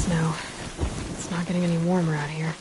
snow. It's not getting any warmer out here.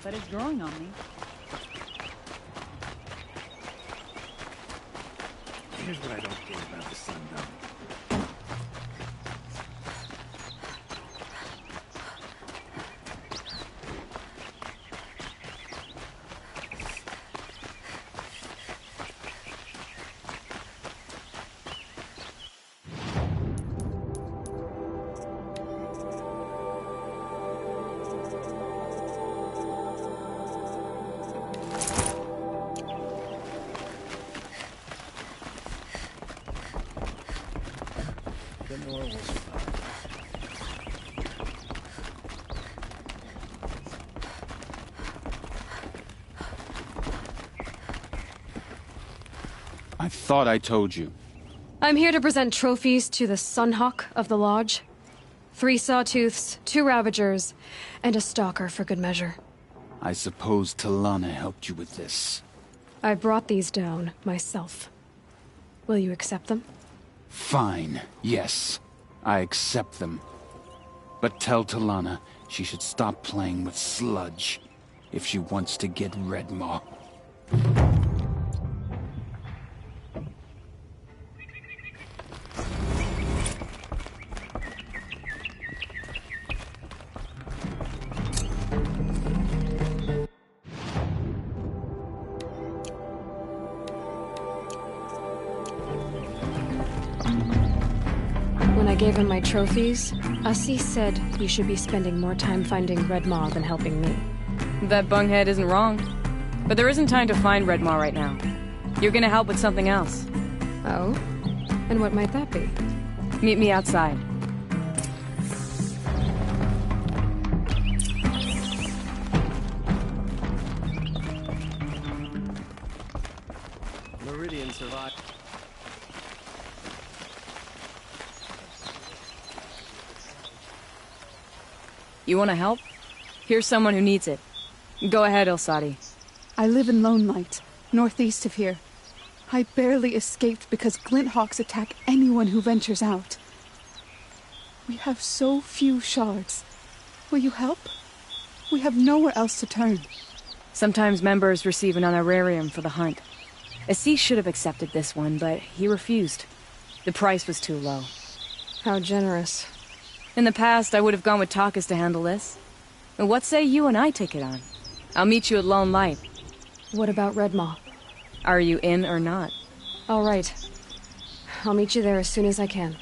But it's growing on me. Here's what I don't get about the sundown. I thought I told you. I'm here to present trophies to the Sunhawk of the Lodge. 3 Sawtooths, 2 Ravagers, and a Stalker for good measure. I suppose Talana helped you with this. I brought these down myself. Will you accept them? Fine, yes. I accept them. But tell Talana she should stop playing with sludge if she wants to get Redmaw. When I gave him my trophies, Ussie said you should be spending more time finding Redmaw than helping me. That bunghead isn't wrong. But there isn't time to find Redmaw right now. You're gonna help with something else. Oh? And what might that be? Meet me outside. You want to help? Here's someone who needs it. Go ahead, Ilsati. I live in Lone Light, northeast of here. I barely escaped because Glinthawks attack anyone who ventures out. We have so few shards. Will you help? We have nowhere else to turn. Sometimes members receive an honorarium for the hunt. Assis should have accepted this one, but he refused. The price was too low. How generous. In the past, I would have gone with Takas to handle this. But what say you and I take it on? I'll meet you at Lone Light. What about Redmaw? Are you in or not? All right. I'll meet you there as soon as I can.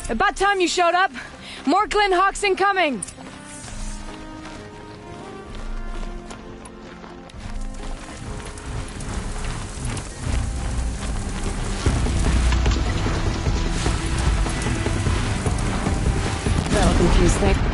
About time you showed up! More Glinthawks incoming! That'll confuse things.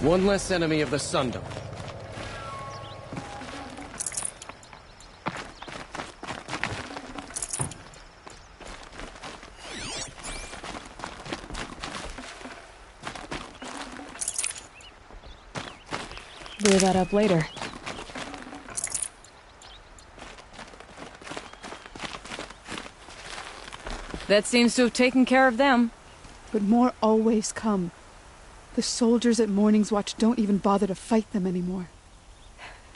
One less enemy of the Sundom. Blew that up later. That seems to have taken care of them. But more always come. The soldiers at Morning's Watch don't even bother to fight them anymore.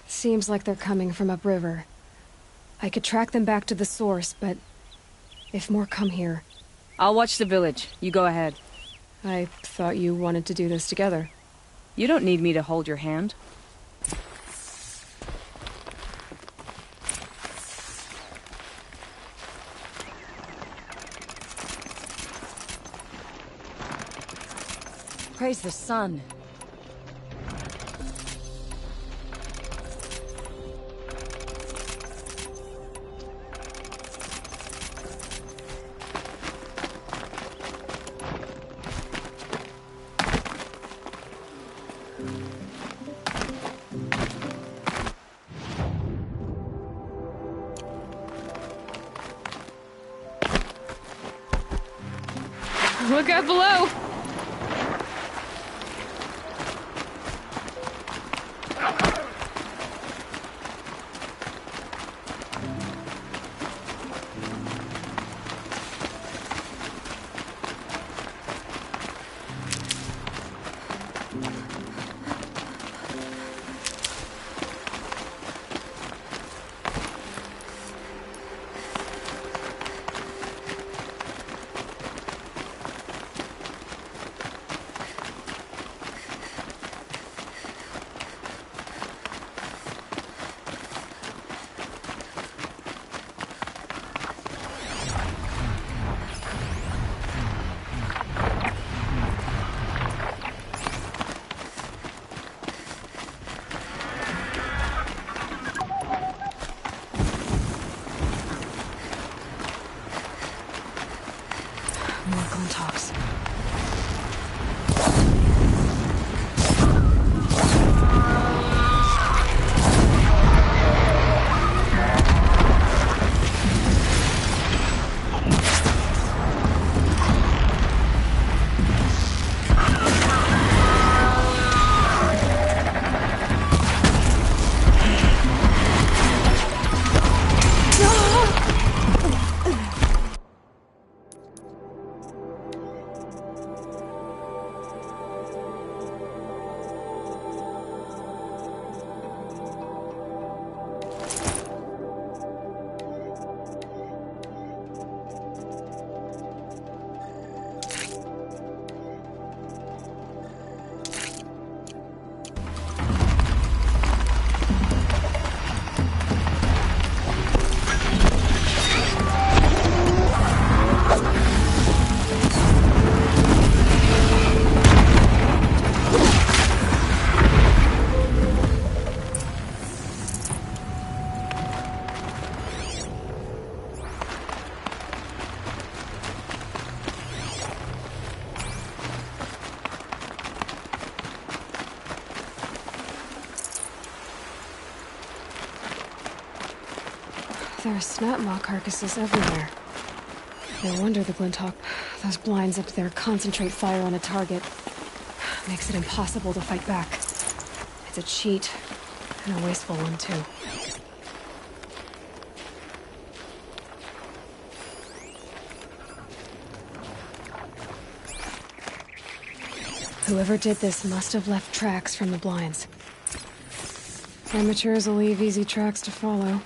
Seems like they're coming from upriver. I could track them back to the source, but if more come here... I'll watch the village. You go ahead. I thought you wanted to do this together. You don't need me to hold your hand. Praise the sun. Look out below! More Glinthawks. There are snapmaw carcasses everywhere. No wonder the Glinthawk... Those blinds up there concentrate fire on a target. Makes it impossible to fight back. It's a cheat, and a wasteful one, too. Whoever did this must have left tracks from the blinds. Amateurs will leave easy tracks to follow.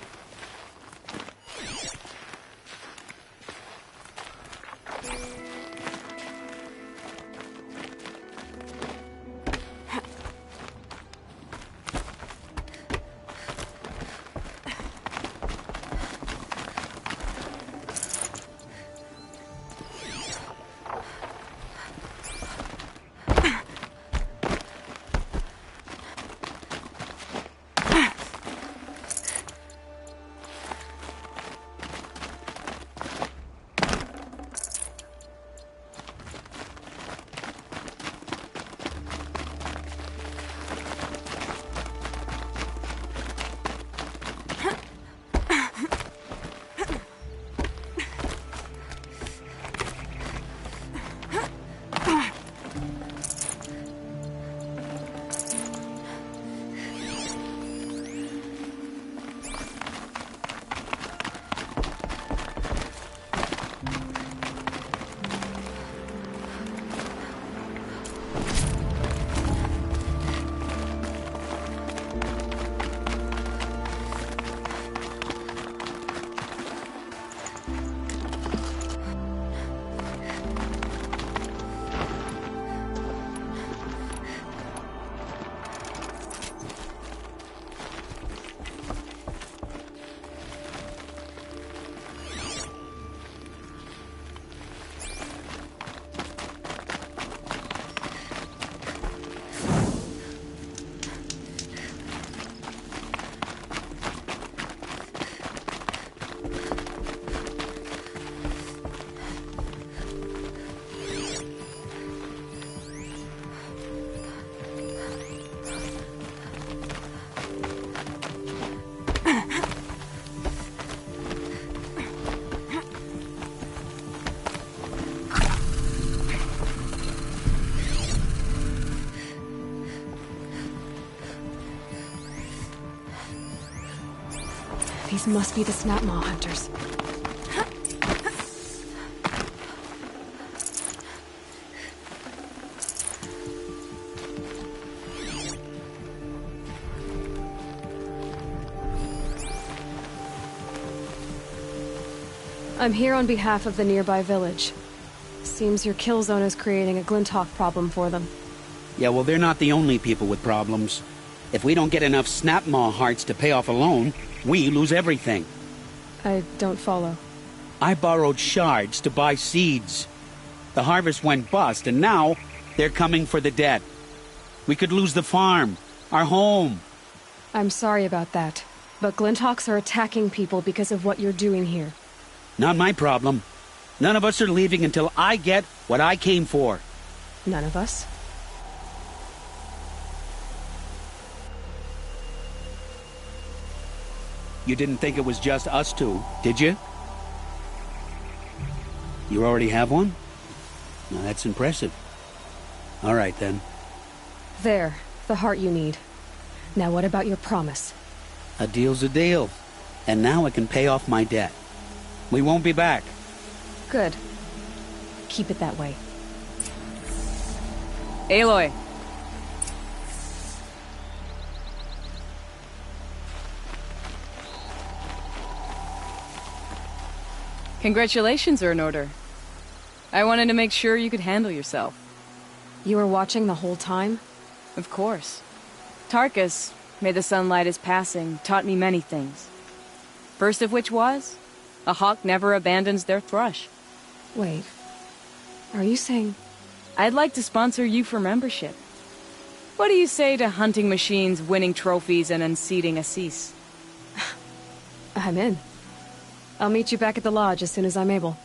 These must be the Snapmaw hunters. I'm here on behalf of the nearby village. Seems your kill zone is creating a Glinthawk problem for them. Yeah, well, they're not the only people with problems. If we don't get enough Snapmaw hearts to pay off a loan, we lose everything. I don't follow. I borrowed shards to buy seeds. The harvest went bust, and now they're coming for the debt. We could lose the farm, our home. I'm sorry about that, but Glinthawks are attacking people because of what you're doing here. Not my problem. None of us are leaving until I get what I came for. None of us? You didn't think it was just us two, did you? You already have one? Now that's impressive. All right, then. There, the heart you need. Now what about your promise? A deal's a deal. And now I can pay off my debt. We won't be back. Good. Keep it that way. Aloy. Congratulations are in order. I wanted to make sure you could handle yourself. You were watching the whole time? Of course. Tarkus, may the sunlight is passing, taught me many things. First of which was, a hawk never abandons their thrush. Wait. Are you saying... I'd like to sponsor you for membership. What do you say to hunting machines, winning trophies, and unseating Assis? I'm in. I'll meet you back at the lodge as soon as I'm able.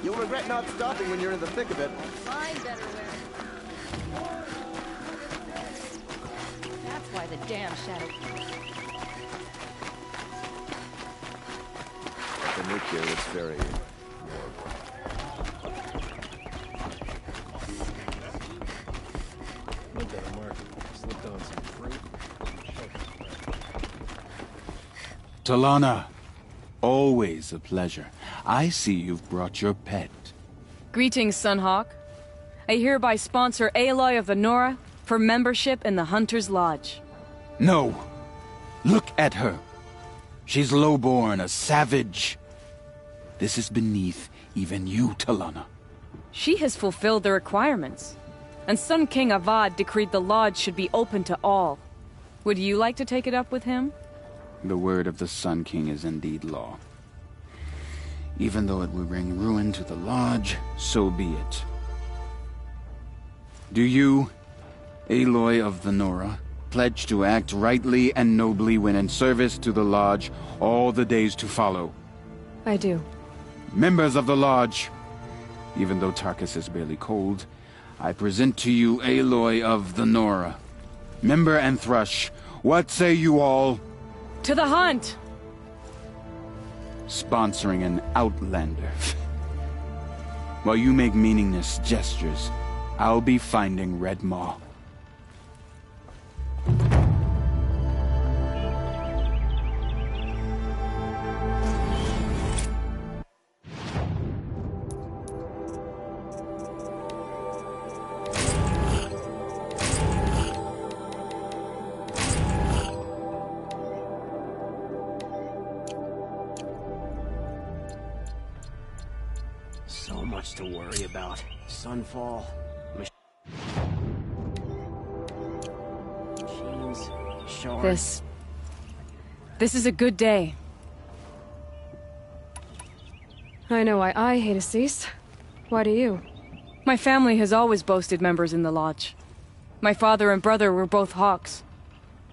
You'll regret not stopping when you're in the thick of it. Mine better wear. That's why the damn shadow. The nuclear looks very look at a market. Slipped on some fruit. Talana, always a pleasure. I see you've brought your pet. Greetings, Sunhawk. I hereby sponsor Aloy of the Nora for membership in the Hunter's Lodge. No! Look at her! She's lowborn, a savage. This is beneath even you, Talana. She has fulfilled the requirements, and Sun King Avad decreed the lodge should be open to all. Would you like to take it up with him? The word of the Sun King is indeed law. Even though it will bring ruin to the Lodge, so be it. Do you, Aloy of the Nora, pledge to act rightly and nobly when in service to the Lodge all the days to follow? I do. Members of the Lodge, even though Tarkus is barely cold, I present to you Aloy of the Nora. Member and Thrush, what say you all? To the hunt! Sponsoring an outlander. While you make meaningless gestures, I'll be finding Red Maw. So much to worry about. Sunfall. Machines. Shards. This is a good day. I know why I hate Assis. Why do you? My family has always boasted members in the Lodge. My father and brother were both Hawks.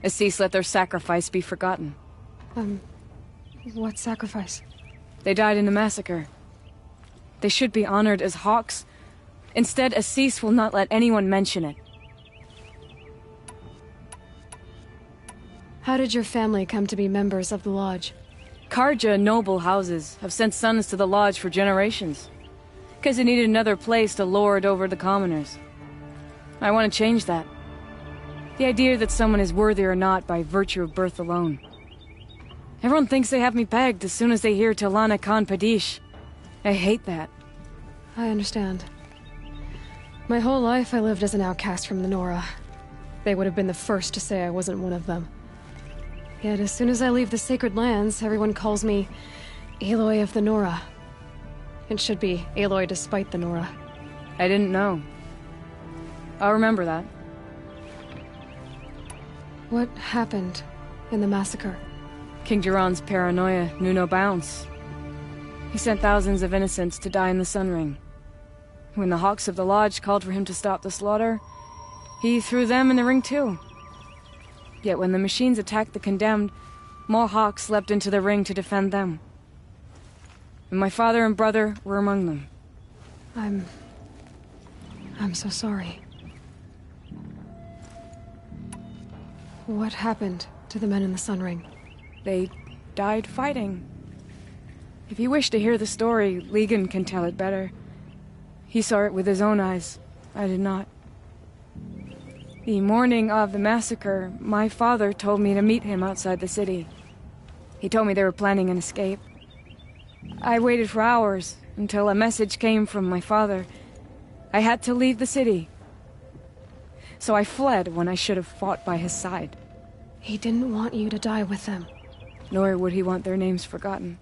Assis let their sacrifice be forgotten. What sacrifice? They died in a massacre. They should be honored as Hawks. Instead, Assis will not let anyone mention it. How did your family come to be members of the Lodge? Karja noble houses have sent sons to the Lodge for generations. Because they needed another place to lord over the commoners. I want to change that. The idea that someone is worthy or not by virtue of birth alone. Everyone thinks they have me pegged as soon as they hear Talana Khan Padish. I hate that. I understand. My whole life I lived as an outcast from the Nora. They would have been the first to say I wasn't one of them. Yet as soon as I leave the sacred lands, everyone calls me Aloy of the Nora. It should be Aloy despite the Nora. I didn't know. I'll remember that. What happened in the massacre? King Jiran's paranoia knew no bounds. He sent thousands of innocents to die in the Sun Ring. When the Hawks of the Lodge called for him to stop the slaughter, he threw them in the ring too. Yet when the machines attacked the condemned, more Hawks leapt into the ring to defend them. And my father and brother were among them. I'm so sorry. What happened to the men in the Sun Ring? They died fighting. If you wish to hear the story, Legan can tell it better. He saw it with his own eyes. I did not. The morning of the massacre, my father told me to meet him outside the city. He told me they were planning an escape. I waited for hours until a message came from my father. I had to leave the city. So I fled when I should have fought by his side. He didn't want you to die with them. Nor would he want their names forgotten.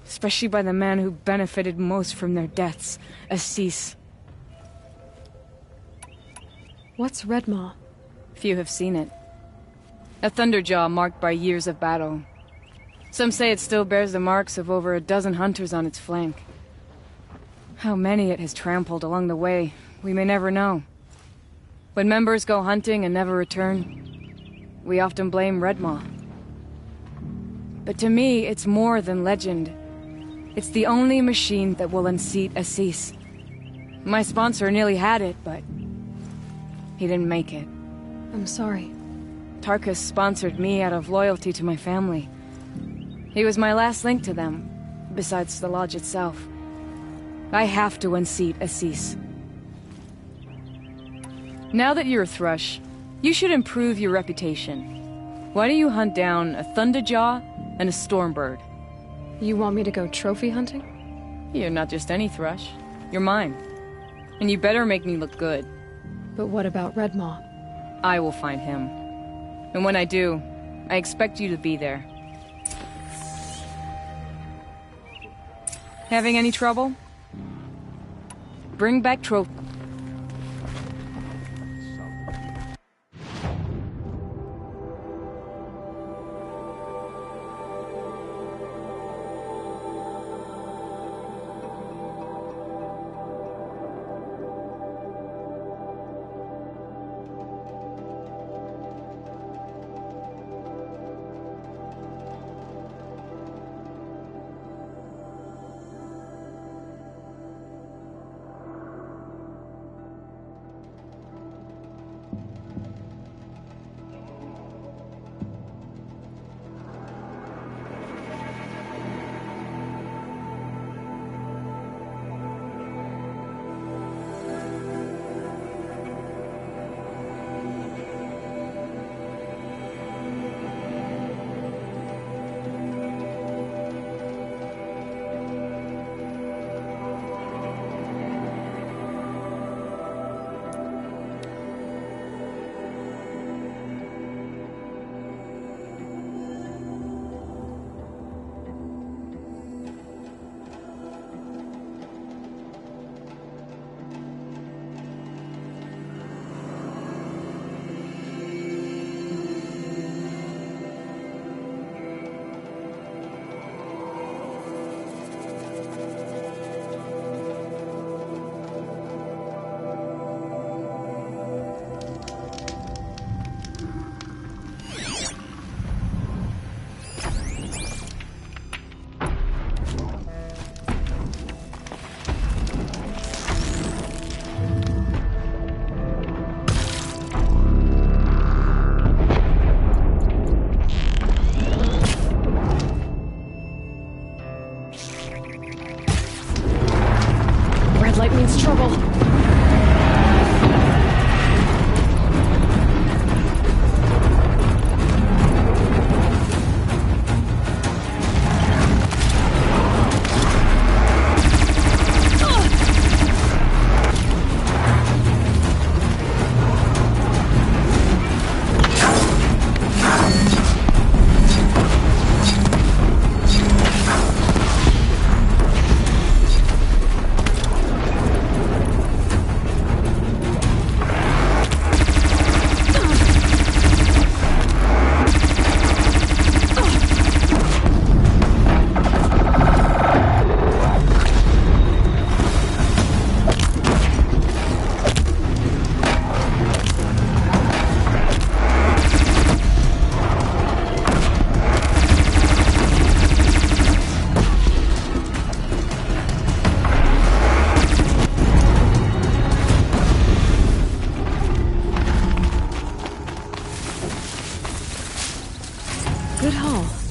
Especially by the man who benefited most from their deaths, Assis. What's Red Maw? Few have seen it. A thunderjaw marked by years of battle. Some say it still bears the marks of over a dozen hunters on its flank. How many it has trampled along the way, we may never know. When members go hunting and never return, we often blame Red Maw. But to me, it's more than legend. It's the only machine that will unseat Assis. My sponsor nearly had it, but he didn't make it. I'm sorry. Tarkus sponsored me out of loyalty to my family. He was my last link to them, besides the Lodge itself. I have to unseat Assis. Now that you're a Thrush, you should improve your reputation. Why don't you hunt down a Thunderjaw and a Stormbird? You want me to go trophy hunting? You're not just any Thrush. You're mine. And you better make me look good. But what about Red Maw? I will find him. And when I do, I expect you to be there. Having any trouble? Bring back trophy. careful! Good haul.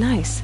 nice.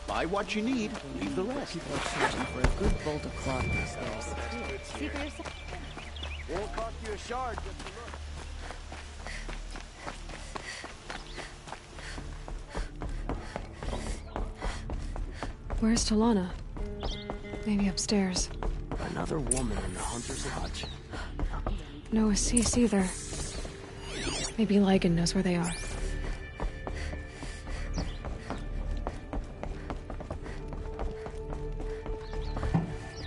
Buy what you need, leave the rest. People are searching for a good bolt of cloth these days. See for yourself. Won't cost you a shard just to look. Where's Talana? Maybe upstairs. Another woman in the Hunter's Lodge. No Assis either. Maybe Lygan knows where they are.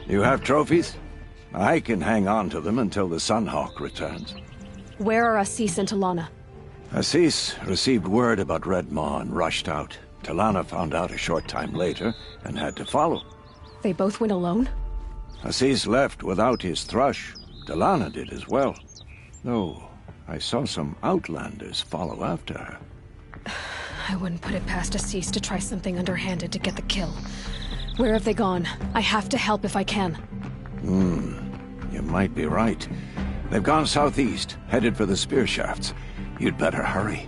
You have trophies? I can hang on to them until the Sunhawk returns. Where are Assis and Talana? Assis received word about Red Maw and rushed out. Talana found out a short time later and had to follow. They both went alone? Assis left without his thrush. Talana did as well. Though, I saw some outlanders follow after her. I wouldn't put it past Assis to try something underhanded to get the kill. Where have they gone? I have to help if I can. You might be right. They've gone southeast, headed for the spear shafts. You'd better hurry.